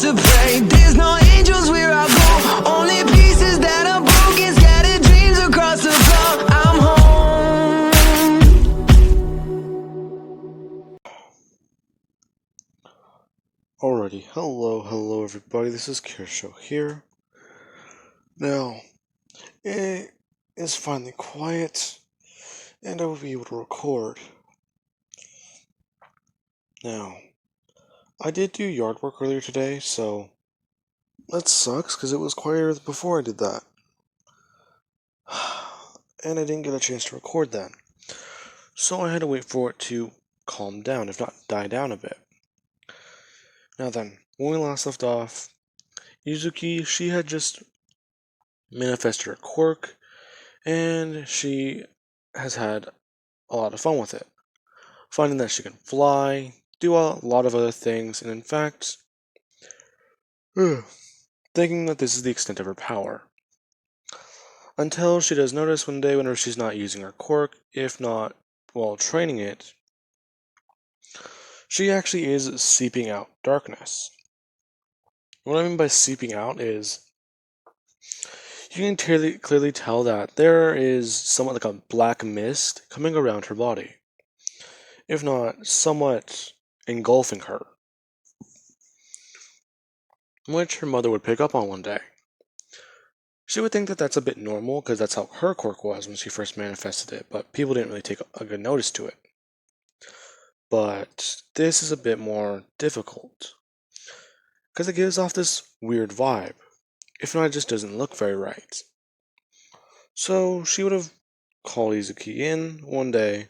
to pray. There's no angels where I go, only pieces that are broken, scattered dreams across the floor. I'm home. Alrighty, hello everybody, this is Kirsho here. Now, it is finally quiet, and I will be able to record. Now, I did do yard work earlier today, so that sucks, because it was quieter before I did that. And I didn't get a chance to record then. So I had to wait for it to calm down, if not die down a bit. Now then, when we last left off, Yuzuki, she had just manifested her quirk, and she has had a lot of fun with it, finding that she can fly, do a lot of other things, and in fact, thinking that this is the extent of her power. Until she does notice one day whenever she's not using her quirk, if not while training it, she actually is seeping out darkness. What I mean by seeping out is you can clearly tell that there is somewhat like a black mist coming around her body, if not somewhat engulfing her, which her mother would pick up on one day. She would think that that's a bit normal because that's how her quirk was when she first manifested it, but people didn't really take a good notice to it. But this is a bit more difficult because it gives off this weird vibe. If not, it just doesn't look very right. So she would have called Izuki in one day,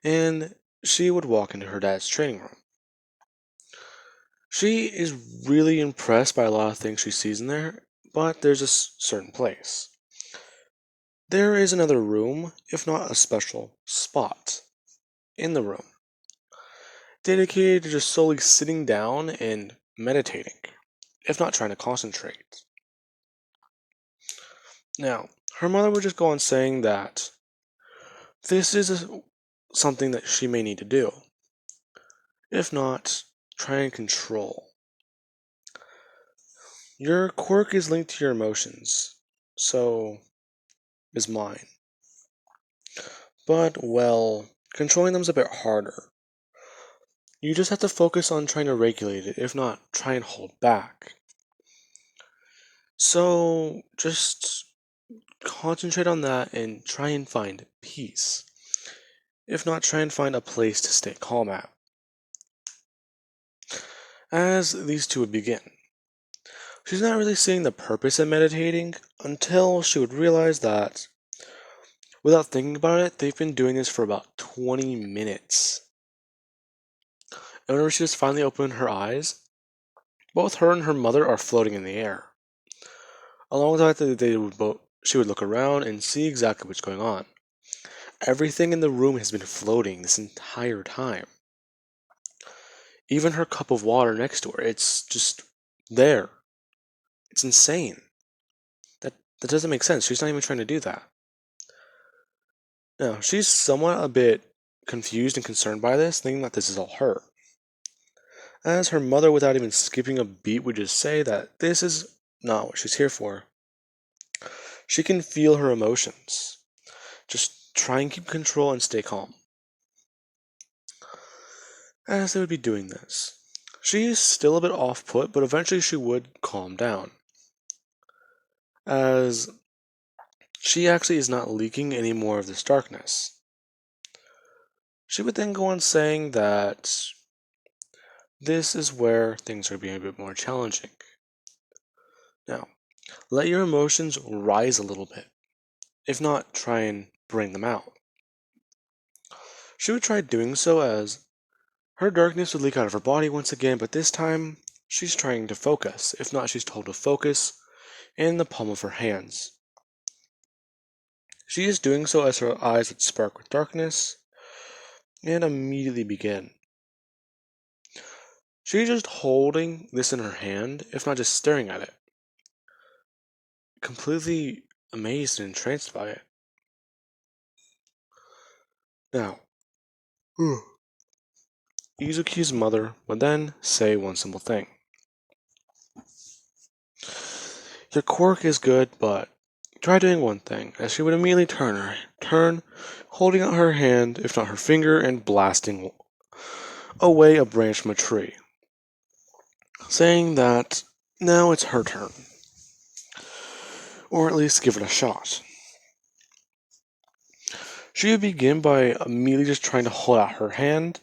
and she would walk into her dad's training room. She is really impressed by a lot of things she sees in there, but there's a certain place. There is another room, if not a special spot, in the room, dedicated to just solely sitting down and meditating, if not trying to concentrate. Now, her mother would just go on saying that this is something that she may need to do, if not, try and control. Your quirk is linked to your emotions, so is mine. But, well, controlling them is a bit harder. You just have to focus on trying to regulate it, if not, try and hold back. So, just concentrate on that and try and find peace. If not, try and find a place to stay calm at. As these two would begin, she's not really seeing the purpose of meditating until she would realize that, without thinking about it, they've been doing this for about 20 minutes. And whenever she just finally opened her eyes, both her and her mother are floating in the air. Along with that, she would look around and see exactly what's going on. Everything in the room has been floating this entire time. Even her cup of water next to her, it's just there. It's insane. That doesn't make sense. She's not even trying to do that. Now, she's somewhat a bit confused and concerned by this, thinking that this is all her. As her mother, without even skipping a beat, would just say that this is not what she's here for. She can feel her emotions. Just try and keep control and stay calm. As they would be doing this, she is still a bit off-put, but eventually she would calm down, as she actually is not leaking any more of this darkness. She would then go on saying that this is where things are being a bit more challenging. Now, let your emotions rise a little bit. If not, try and bring them out. She would try doing so as her darkness would leak out of her body once again, but this time she's trying to focus. If not, she's told to focus in the palm of her hands. She is doing so as her eyes would spark with darkness and immediately begin. She's just holding this in her hand, if not just staring at it, completely amazed and entranced by it. Now, Izuki's mother would then say one simple thing. Your quirk is good, but try doing one thing, as she would immediately turn, holding out her hand, if not her finger, and blasting away a branch from a tree, saying that now it's her turn, or at least give it a shot. She would begin by immediately just trying to hold out her hand,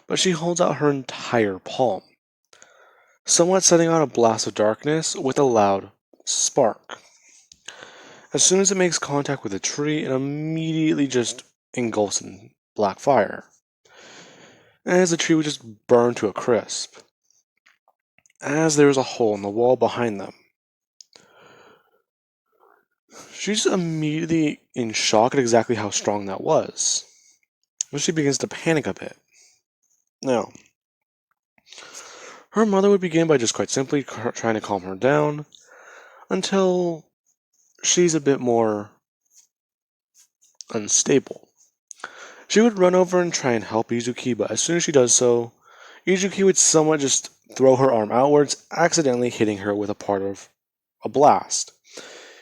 but she holds out her entire palm, somewhat setting out a blast of darkness with a loud spark. As soon as it makes contact with the tree, it immediately just engulfs in black fire, as the tree would just burn to a crisp, as there is a hole in the wall behind them. She's immediately in shock at exactly how strong that was, when she begins to panic a bit. Now, her mother would begin by just quite simply trying to calm her down until she's a bit more unstable. She would run over and try and help Izuki, but as soon as she does so, Izuki would somewhat just throw her arm outwards, accidentally hitting her with a part of a blast.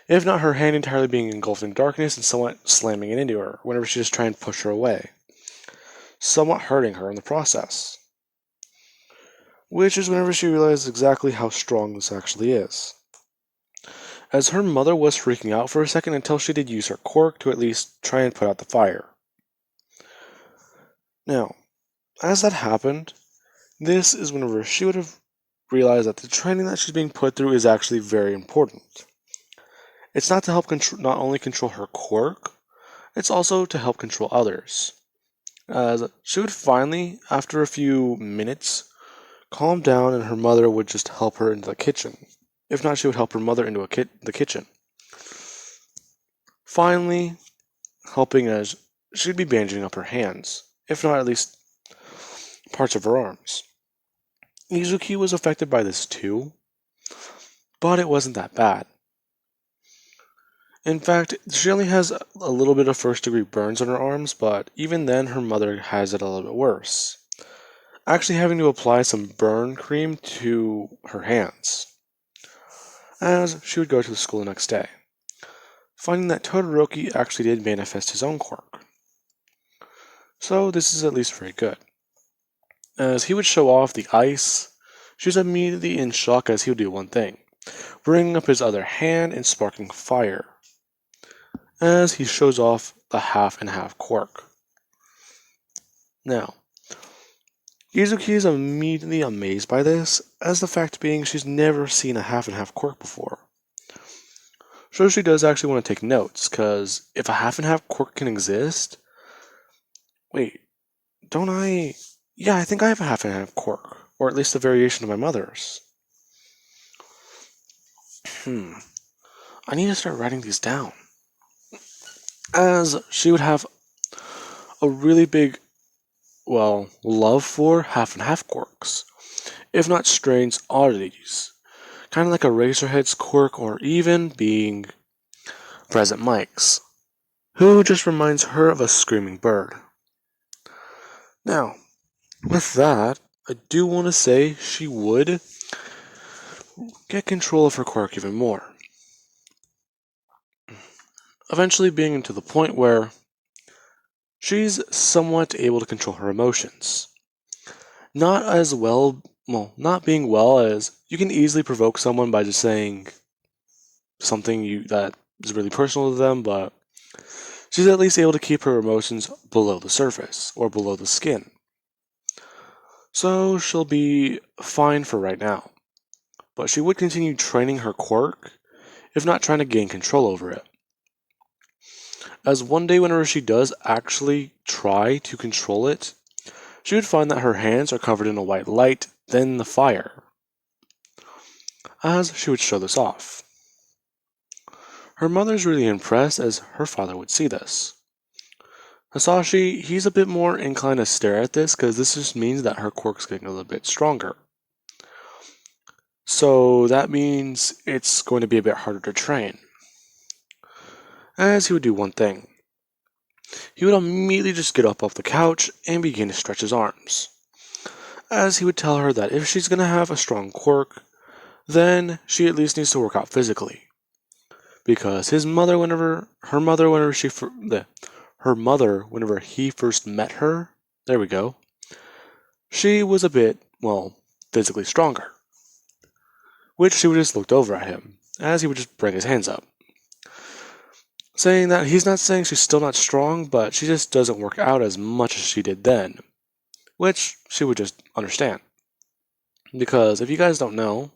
If not, her hand entirely being engulfed in darkness and somewhat slamming it into her whenever she just tried and push her away, somewhat hurting her in the process. Which is whenever she realized exactly how strong this actually is, as her mother was freaking out for a second until she did use her quirk to at least try and put out the fire. Now, as that happened, this is whenever she would have realized that the training that she's being put through is actually very important. It's not to help not only control her quirk, it's also to help control others. As she would finally, after a few minutes, calm down and her mother would just help her into the kitchen. If not, she would help her mother into the kitchen. Finally, helping as she'd be bandaging up her hands, if not at least parts of her arms. Izuki was affected by this too, but it wasn't that bad. In fact, she only has a little bit of first-degree burns on her arms, but even then her mother has it a little bit worse, actually having to apply some burn cream to her hands, as she would go to the school the next day, finding that Todoroki actually did manifest his own quirk. So this is at least very good. As he would show off the ice, she was immediately in shock as he would do one thing, bringing up his other hand and sparking fire, as he shows off the half and half quirk. Now, Izuki is immediately amazed by this, as the fact being she's never seen a half and half quirk before. So she does actually want to take notes, because if a half and half quirk can exist... Wait, don't I... Yeah, I think I have a half and half quirk, or at least a variation of my mother's. I need to start writing these down. As she would have a really big, love for half and half quirks, if not strange oddities, kind of like a Razorhead's quirk, or even being Present Mike's, who just reminds her of a screaming bird. Now, with that, I do want to say she would get control of her quirk even more, eventually being to the point where she's somewhat able to control her emotions. Not being well as you can easily provoke someone by just saying something that is really personal to them, but she's at least able to keep her emotions below the surface, or below the skin. So she'll be fine for right now, but she would continue training her quirk, if not trying to gain control over it. As one day whenever she does actually try to control it, she would find that her hands are covered in a white light, then the fire, as she would show this off. Her mother's really impressed, as her father would see this. Hasashi, he's a bit more inclined to stare at this, because this just means that her quirk's getting a little bit stronger. So that means it's going to be a bit harder to train. As he would do one thing. He would immediately just get up off the couch and begin to stretch his arms, as he would tell her that if she's going to have a strong quirk, then she at least needs to work out physically. Because her mother, whenever he first met her, there we go, she was a bit, well, physically stronger. Which she would just looked over at him, as he would just bring his hands up. Saying that he's not saying she's still not strong, but she just doesn't work out as much as she did then. Which she would just understand. Because if you guys don't know,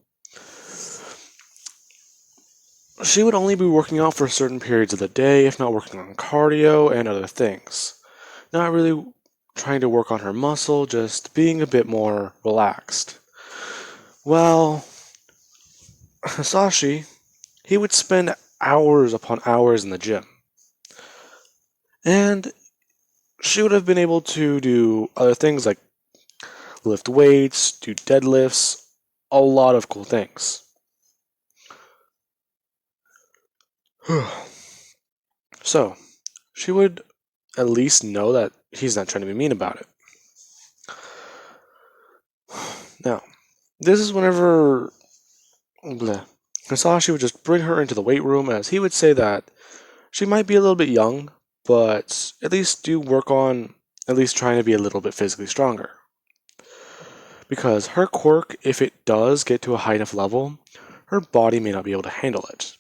she would only be working out for certain periods of the day, if not working on cardio and other things. Not really trying to work on her muscle, just being a bit more relaxed. Well, Hasashi, he would spend hours upon hours in the gym. And she would have been able to do other things like lift weights, do deadlifts, a lot of cool things. So, she would at least know that he's not trying to be mean about it. Now, this is whenever Hasashi would just bring her into the weight room, as he would say that she might be a little bit young, but at least do work on at least trying to be a little bit physically stronger. Because her quirk, if it does get to a high enough level, her body may not be able to handle it.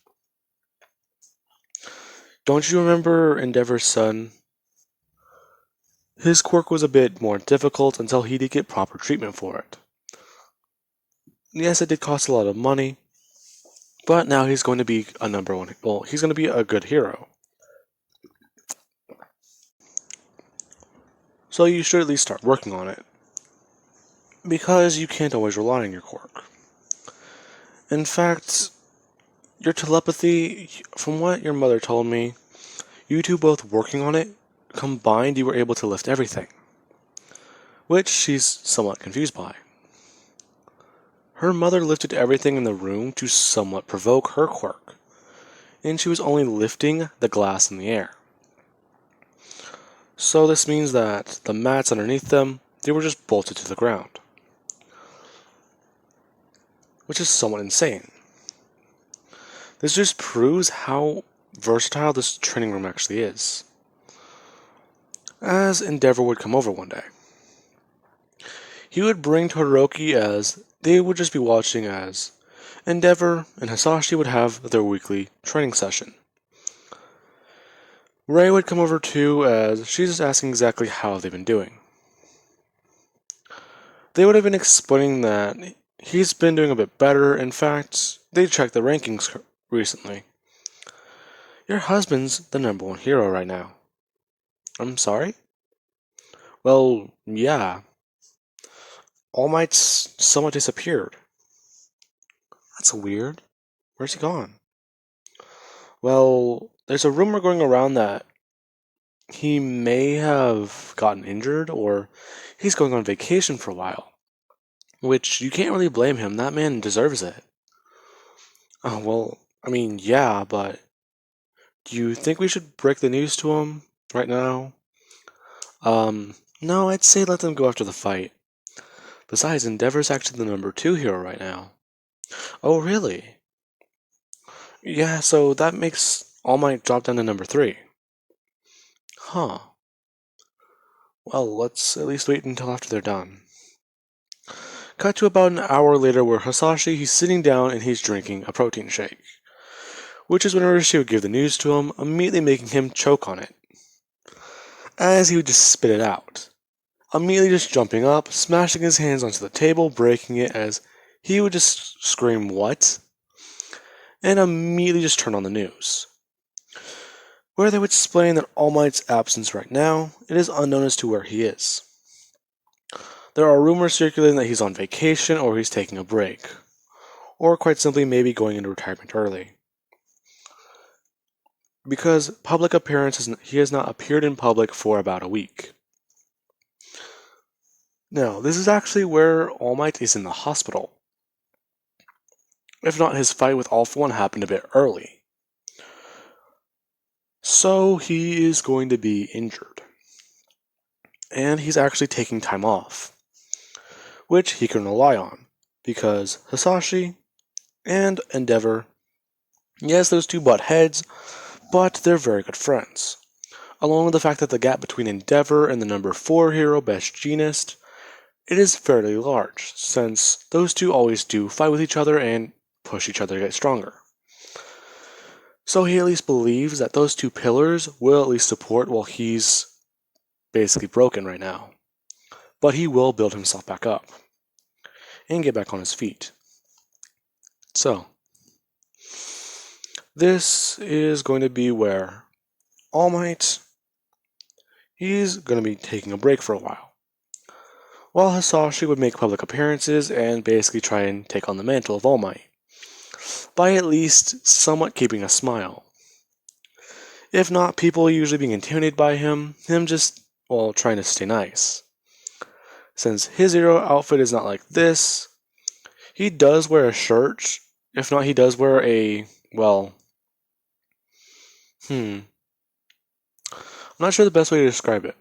Don't you remember Endeavor's son? His quirk was a bit more difficult until he did get proper treatment for it. Yes, it did cost a lot of money, but now he's going to be a number one. Well, he's going to be a good hero. So you should at least start working on it. Because you can't always rely on your quirk. In fact, your telepathy, from what your mother told me, you two both working on it, combined you were able to lift everything. Which she's somewhat confused by. Her mother lifted everything in the room to somewhat provoke her quirk, and she was only lifting the glass in the air. So this means that the mats underneath them, they were just bolted to the ground. Which is somewhat insane. This just proves how versatile this training room actually is. As Endeavor would come over one day, he would bring Todoroki, as they would just be watching as Endeavor and Hasashi would have their weekly training session. Ray would come over too, as she's just asking exactly how they've been doing. They would have been explaining that he's been doing a bit better. In fact, they checked the rankings recently. Your husband's the number one hero right now. I'm sorry? Well, yeah. All Might's somewhat disappeared. That's weird. Where's he gone? Well, there's a rumor going around that he may have gotten injured, or he's going on vacation for a while. Which you can't really blame him. That man deserves it. Oh, well, I mean, yeah, but do you think we should break the news to him right now? No, I'd say let them go after the fight. Besides, Endeavor's actually the number 2 hero right now. Oh, really? Yeah, so that makes All Might drop down to number 3. Huh. Well, let's at least wait until after they're done. Cut to about an hour later, where Hasashi, he's sitting down and he's drinking a protein shake. Which is whenever she would give the news to him, immediately making him choke on it. As he would just spit it out. Immediately just jumping up, smashing his hands onto the table, breaking it, as he would just scream, "What?" and immediately just turn on the news, where they would explain that All Might's absence right now, it is unknown as to where he is. There are rumors circulating that he's on vacation, or he's taking a break, or quite simply maybe going into retirement early. Because public appearances, he has not appeared in public for about a week. Now, this is actually where All Might is in the hospital. If not, his fight with All For One happened a bit early. So he is going to be injured. And he's actually taking time off, which he can rely on, because Hasashi, and Endeavor. Yes, those two butt heads, but they're very good friends. Along with the fact that the gap between Endeavor and the number 4 hero, Best Jeanist, it is fairly large, since those two always do fight with each other and push each other to get stronger. So he at least believes that those two pillars will at least support while he's basically broken right now. But he will build himself back up and get back on his feet. So, this is going to be where All Might, he's going to be taking a break for a while Hisashi would make public appearances and basically try and take on the mantle of All Might, by at least somewhat keeping a smile. If not, people usually being intimidated by him just, trying to stay nice. Since his hero outfit is not like this, he does wear a shirt. If not, he does wear a, I'm not sure the best way to describe it.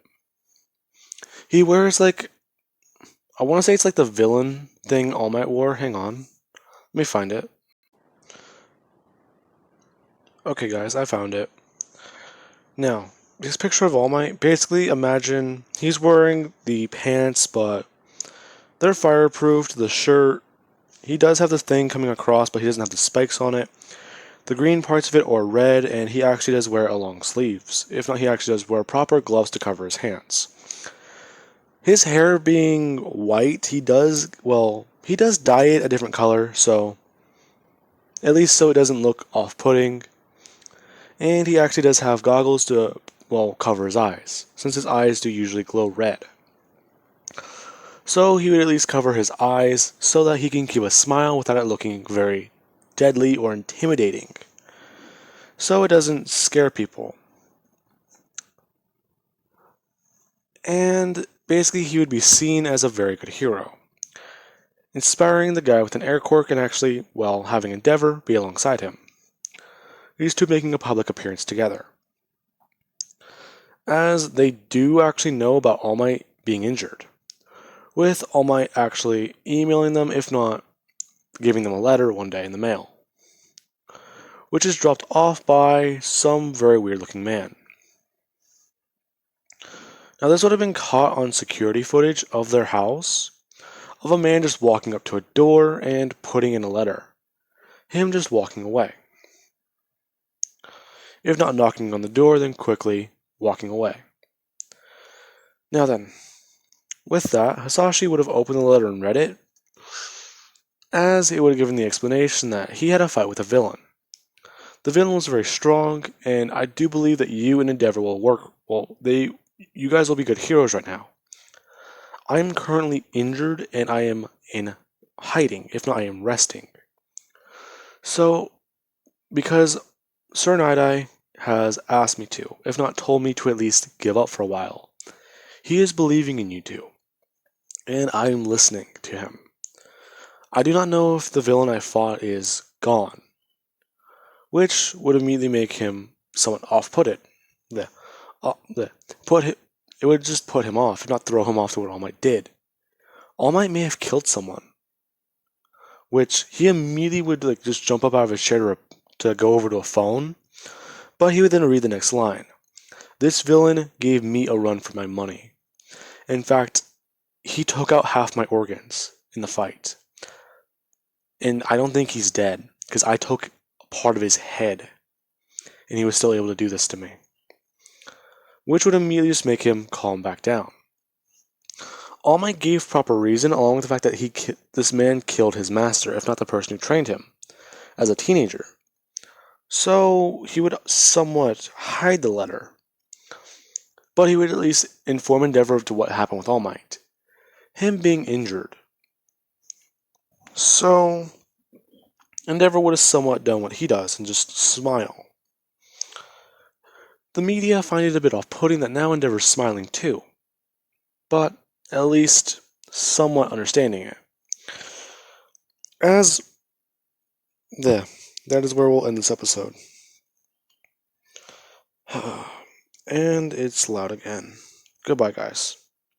He wears like, I want to say it's like the villain thing All Might wore. Hang on. Let me find it. Okay, guys, I found it. Now, this picture of All Might, basically imagine he's wearing the pants, but they're fireproofed. The shirt, he does have the thing coming across, but he doesn't have the spikes on it. The green parts of it are red, and he actually does wear long sleeves. If not, he actually does wear proper gloves to cover his hands. His hair being white, he does dye it a different color, so at least so it doesn't look off-putting. And he actually does have goggles to, cover his eyes, since his eyes do usually glow red. So he would at least cover his eyes so that he can keep a smile without it looking very deadly or intimidating, so it doesn't scare people. And basically he would be seen as a very good hero, inspiring the guy with an air quirk and actually, having Endeavor be alongside him. These two making a public appearance together, as they do actually know about All Might being injured, with All Might actually emailing them, if not giving them a letter one day in the mail, which is dropped off by some very weird looking man. Now this would have been caught on security footage of their house, of a man just walking up to a door and putting in a letter. Him just walking away. If not knocking on the door, then quickly walking away. Now then, with that, Hisashi would have opened the letter and read it, as it would have given the explanation that he had a fight with a villain. The villain was very strong, and I do believe that you and Endeavor will work, you guys will be good heroes right now. I am currently injured, and I am in hiding, if not I am resting. So, because Sir Night-Eye has asked me to, if not told me to at least give up for a while, he is believing in you two, and I am listening to him. I do not know if the villain I fought is gone, which would immediately make him somewhat off-putted. It would just put him off, if not throw him off to what All Might did. All Might may have killed someone, which he immediately would just jump up out of his chair to go over to a phone, but he would then read the next line. This villain gave me a run for my money. In fact, he took out half my organs in the fight. And I don't think he's dead, because I took part of his head, and he was still able to do this to me. Which would immediately just make him calm back down. All Might gave proper reason, along with the fact that this man killed his master, if not the person who trained him, as a teenager. So he would somewhat hide the letter, but he would at least inform Endeavor of what happened with All Might, him being injured. So Endeavor would have somewhat done what he does and just smile. The media find it a bit off-putting that now Endeavor's smiling too, but at least somewhat understanding it. That is where we'll end this episode. And it's loud again. Goodbye, guys.